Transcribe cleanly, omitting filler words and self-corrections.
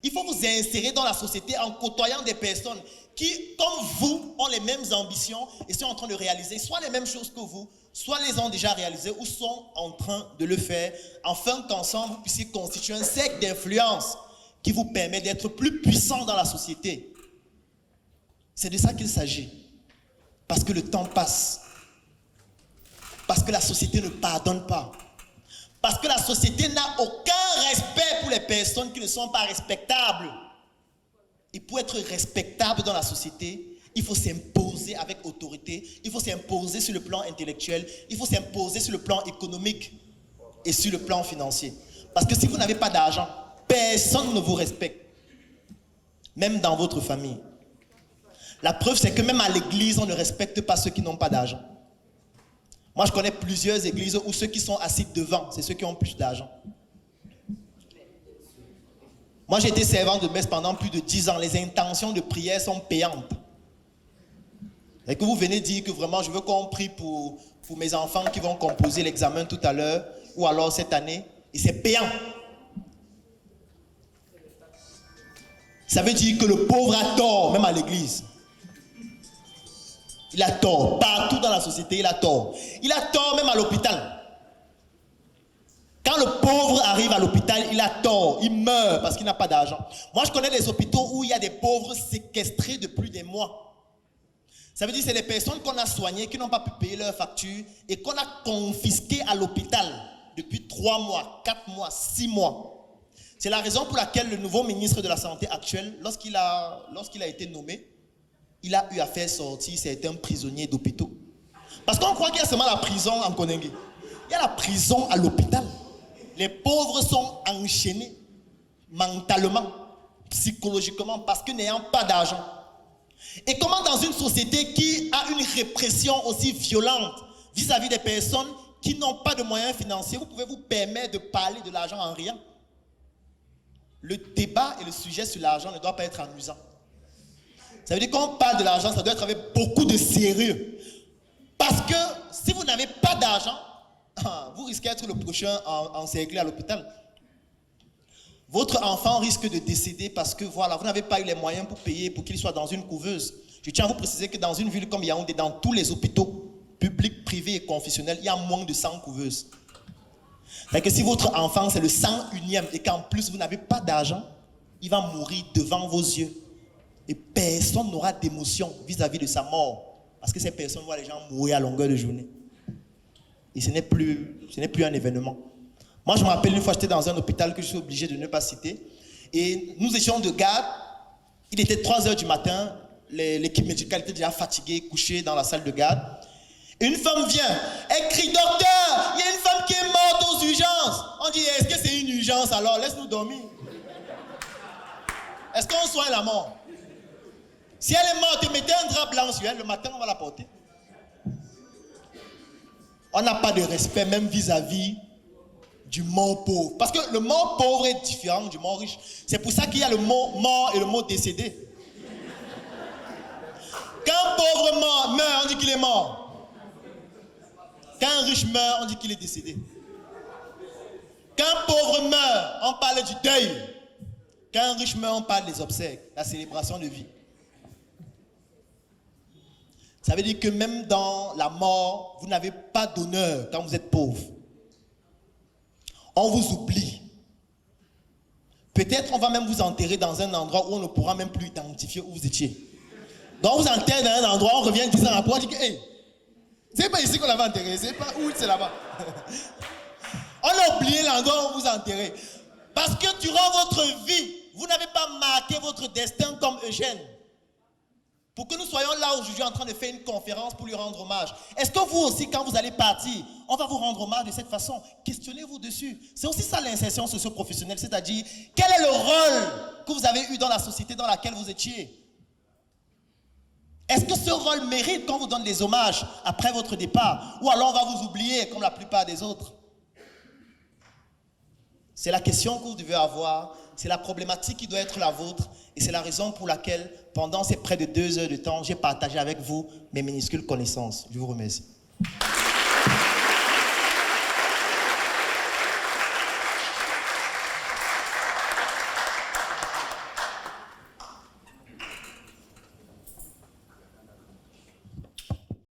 Il faut vous insérer dans la société en côtoyant des personnes qui, comme vous, ont les mêmes ambitions et sont en train de réaliser soit les mêmes choses que vous, soit les ont déjà réalisées ou sont en train de le faire, afin qu'ensemble vous puissiez constituer un cercle d'influence qui vous permet d'être plus puissant dans la société. C'est de ça qu'il s'agit. Parce que le temps passe. Parce que la société ne pardonne pas. Parce que la société n'a aucun respect pour les personnes qui ne sont pas respectables. Et pour être respectable dans la société, il faut s'imposer avec autorité, il faut s'imposer sur le plan intellectuel, il faut s'imposer sur le plan économique et sur le plan financier. Parce que si vous n'avez pas d'argent, personne ne vous respecte. Même dans votre famille. La preuve, c'est que même à l'église, on ne respecte pas ceux qui n'ont pas d'argent. Moi, je connais plusieurs églises où ceux qui sont assis devant, c'est ceux qui ont plus d'argent. Moi, j'ai été servant de messe pendant plus de 10 ans. Les intentions de prière sont payantes. Et que vous venez dire que vraiment, je veux qu'on prie pour mes enfants qui vont composer l'examen tout à l'heure, ou alors cette année, et c'est payant. Ça veut dire que le pauvre a tort, même à l'église. Il a tort. Partout dans la société, il a tort. Il a tort même à l'hôpital. Quand le pauvre arrive à l'hôpital, il a tort. Il meurt parce qu'il n'a pas d'argent. Moi, je connais des hôpitaux où il y a des pauvres séquestrés depuis des mois. Ça veut dire que c'est des personnes qu'on a soignées, qui n'ont pas pu payer leurs factures et qu'on a confisquées à l'hôpital depuis 3 mois, 4 mois, 6 mois. C'est la raison pour laquelle le nouveau ministre de la Santé actuel, lorsqu'il a été nommé, il a eu à faire sortir certains prisonniers d'hôpitaux. Parce qu'on croit qu'il y a seulement la prison en Konengue. Il y a la prison à l'hôpital. Les pauvres sont enchaînés mentalement, psychologiquement, parce que n'ayant pas d'argent. Et comment dans une société qui a une répression aussi violente vis-à-vis des personnes qui n'ont pas de moyens financiers, vous pouvez vous permettre de parler de l'argent en riant? Le débat et le sujet sur l'argent ne doit pas être amusant. Ça veut dire qu'on parle de l'argent, ça doit être avec beaucoup de sérieux. Parce que si vous n'avez pas d'argent, vous risquez d'être le prochain encerclé à l'hôpital. Votre enfant risque de décéder parce que voilà, vous n'avez pas eu les moyens pour payer pour qu'il soit dans une couveuse. Je tiens à vous préciser que dans une ville comme Yaoundé, dans tous les hôpitaux publics, privés et confessionnels, il y a moins de 100 couveuses. C'est que si votre enfant c'est le 101e et qu'en plus vous n'avez pas d'argent, il va mourir devant vos yeux. Et personne n'aura d'émotion vis-à-vis de sa mort. Parce que ces personnes voient les gens mourir à longueur de journée. Et ce n'est plus un événement. Moi, je me rappelle une fois, j'étais dans un hôpital que je suis obligé de ne pas citer. Et nous étions de garde. Il était 3h du matin. L'équipe médicale était déjà fatiguée, couchée dans la salle de garde. Et une femme vient. Elle crie, docteur, il y a une femme qui est morte aux urgences. On dit, est-ce que c'est une urgence alors? Laisse-nous dormir. Est-ce qu'on soigne la mort? Si elle est morte, mettez un drap blanc sur elle, le matin on va la porter. On n'a pas de respect même vis-à-vis du mort pauvre. Parce que le mort pauvre est différent du mort riche. C'est pour ça qu'il y a le mot mort et le mot décédé. Quand un pauvre meurt, on dit qu'il est mort. Quand un riche meurt, on dit qu'il est décédé. Quand un pauvre meurt, on parle du deuil. Quand un riche meurt, on parle des obsèques, la célébration de vie. Ça veut dire que même dans la mort, vous n'avez pas d'honneur quand vous êtes pauvre. On vous oublie. Peut-être on va même vous enterrer dans un endroit où on ne pourra même plus identifier où vous étiez. Donc on vous enterre dans un endroit, on revient 10 ans après, on dit que hey, c'est pas ici qu'on l'avait enterré, c'est pas où, c'est là-bas. On a oublié l'endroit où on vous a enterré. Parce que durant votre vie, vous n'avez pas marqué votre destin comme Eugène. Pour que nous soyons là aujourd'hui en train de faire une conférence pour lui rendre hommage. Est-ce que vous aussi, quand vous allez partir, on va vous rendre hommage de cette façon? Questionnez-vous dessus. C'est aussi ça l'insertion socio-professionnelle, c'est-à-dire quel est le rôle que vous avez eu dans la société dans laquelle vous étiez? Est-ce que ce rôle mérite qu'on vous donne des hommages après votre départ? Ou alors on va vous oublier comme la plupart des autres? C'est la question que vous devez avoir, c'est la problématique qui doit être la vôtre et c'est la raison pour laquelle, pendant ces près de 2 heures de temps, j'ai partagé avec vous mes minuscules connaissances. Je vous remercie.